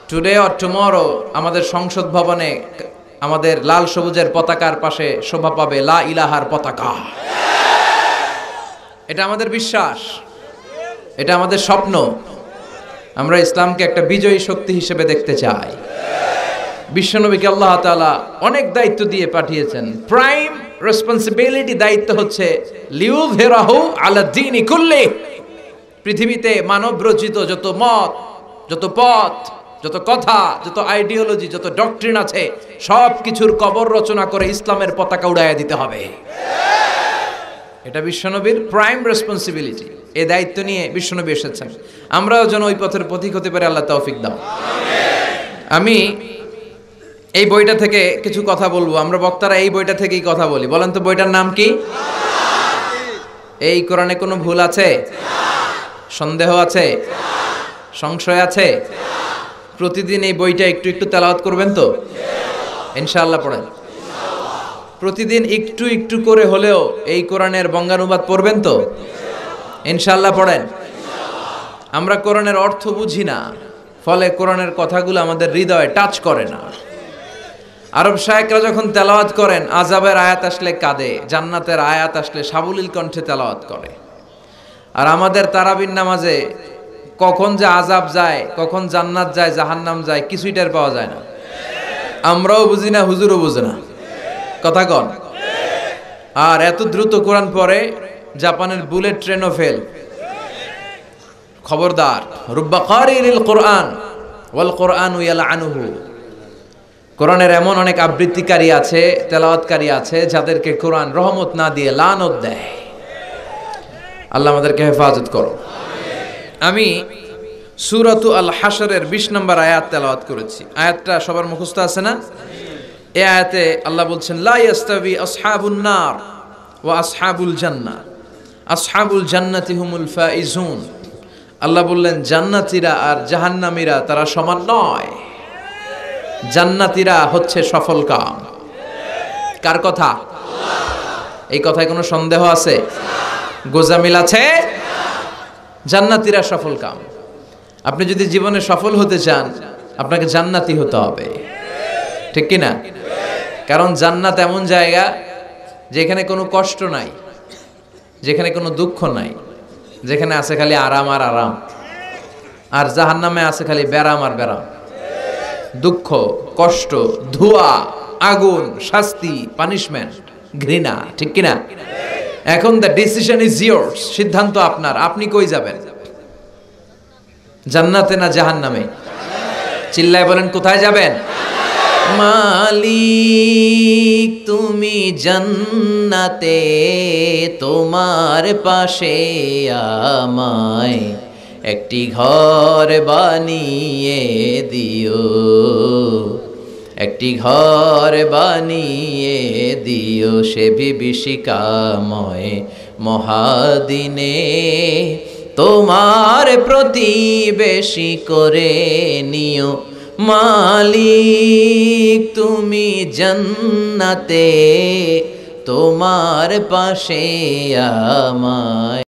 Today or tomorrow আমাদের সংসদ ভবনে আমাদের লাল সবুজের পতাকার পাশে শোভা পাবে লা ইলাহার পতাকা। এটা আমাদের বিশ্বাস, এটা আমাদের স্বপ্ন। আমরা ইসলামকে একটা বিজয়ী শক্তি হিসেবে দেখতে চাই। বিশ্বনবীকে আল্লাহ তাআলা অনেক দায়িত্ব দিয়ে পাঠিয়েছেন। প্রাইম রেসপন্সিবিলিটি, দায়িত্ব হচ্ছে লিউযহিরাহু আলা দ্বীনি কুল্লি। পৃথিবীতে মানব রচিত যত মত, যত পথ, যত কথা, যত আইডিওলজি, যত ডক্ট্রিন আছে, সব কিছুর কবর রচনা করে ইসলামের পতাকা উড়াইয়া দিতে হবে। এটা বিশ্বনবীর প্রাইম রেসপন্সিবিলিটি। এই দায়িত্ব নিয়ে বিশ্বনবী এসেছেন। আমরাও যেন ওই পথের পথিক হতে পারি, আল্লাহ তৌফিক দাও। আমি এই বইটা থেকে কিছু কথা বলবো। আমরা বক্তারা এই বইটা থেকেই কথা বলি। বলেন তো বইটার নাম কি? এই কোরআনে কোনো ভুল আছে? সন্দেহ আছে? সংশয় আছে? প্রতিদিন এই বইটা একটু একটু তেলাওয়াত করবেন তো? ইনশাআল্লাহ পড়েন। প্রতিদিন একটু একটু করে হলেও এই কোরআনের বঙ্গানুবাদ পড়বেন তো? ইনশাআল্লাহ পড়েন। আমরা কোরআনের অর্থ বুঝি না, ফলে কোরআনের কথাগুলো আমাদের হৃদয়ে টাচ করে না। আরব শায়েখরা যখন তেলাওয়াত করেন, আযাবের আয়াত আসলে কাঁদে, জান্নাতের আয়াত আসলে সাবলীল কণ্ঠে তেলাওয়াত করে। আর আমাদের তারাবির নামাজে কখন যে আযাব যায়, কখন জান্নাত যায়, জাহান্নাম যায়, কিছুই টের পাওয়া যায় না। আমরাও বুঝি না, হুজুরও বুঝে না। কথা কন। আর এত দ্রুত কোরআন পড়ে, জাপানের বুলেট ট্রেনও ফেল। খবরদার, রুব্বা কারিল কোরআন ওয়াল কোরআনু ইয়ালআনুহু। কোরআনের এমন অনেক আবৃত্তিকারী আছে, তেলাওয়াতকারী আছে, যাদেরকে কোরআন রহমত না দিয়ে লানত দেয়। আল্লাহ আমাদেরকে হেফাজত করো। আমি সূরাতু আল হাশরের 20 নম্বর আয়াত তেলাওয়াত করেছি। আয়াতটা সবার মুখস্থ আছে না? এই আয়াতে আল্লাহ বলছেন, লা ইয়াস্তাবি আসহাবুন নার ওয়া আসহাবুল জান্নাহ, আসহাবুল জান্নাতি হুমুল ফাইজুন। আল্লাহ বললেন, জান্নাতীরা আর জাহান্নামীরা তারা সমান নয়। জান্নাতীরা হচ্ছে সফল কাম। কার কথা? এই কথায় কোনো সন্দেহ আছে? গোজামিল আছে? জান্নাতীরা সফল কাম। আপনি যদি জীবনে সফল হতে চান, আপনাকে জান্নাতি হতে হবে, ঠিক কি না? কারণ জান্নাত এমন জায়গা যেখানে কোনো কষ্ট নাই, যেখানে কোনো দুঃখ নাই, যেখানে আছে খালি আরাম আর আরাম। আর জাহান্নামে আছে খালি ব্যারাম আর ব্যারাম, দুঃখ, কষ্ট, ধোঁয়া, আগুন, শাস্তি, পানিশমেন্ট, ঘৃণা, ঠিক কি না? এখন দ্য ডিসিশন ইজ ইয়ার্স, সিদ্ধান্ত আপনার। আপনি কই যাবেন? জান্নাতে না জাহান্নামে? চিল্লায় বলেন, কোথায় যাবেন? মালিক তুমি জান্নাতে, তোমার পাশে আমায় একটি ঘর বানিয়ে দিও, একটি ঘর বানিয়ে দিও সে বিভীষিকাময় মহাদিনে, তোমার প্রতিবেশী করে নিও। মালিক তুমি জান্নাতে, তোমার পাশে আমায়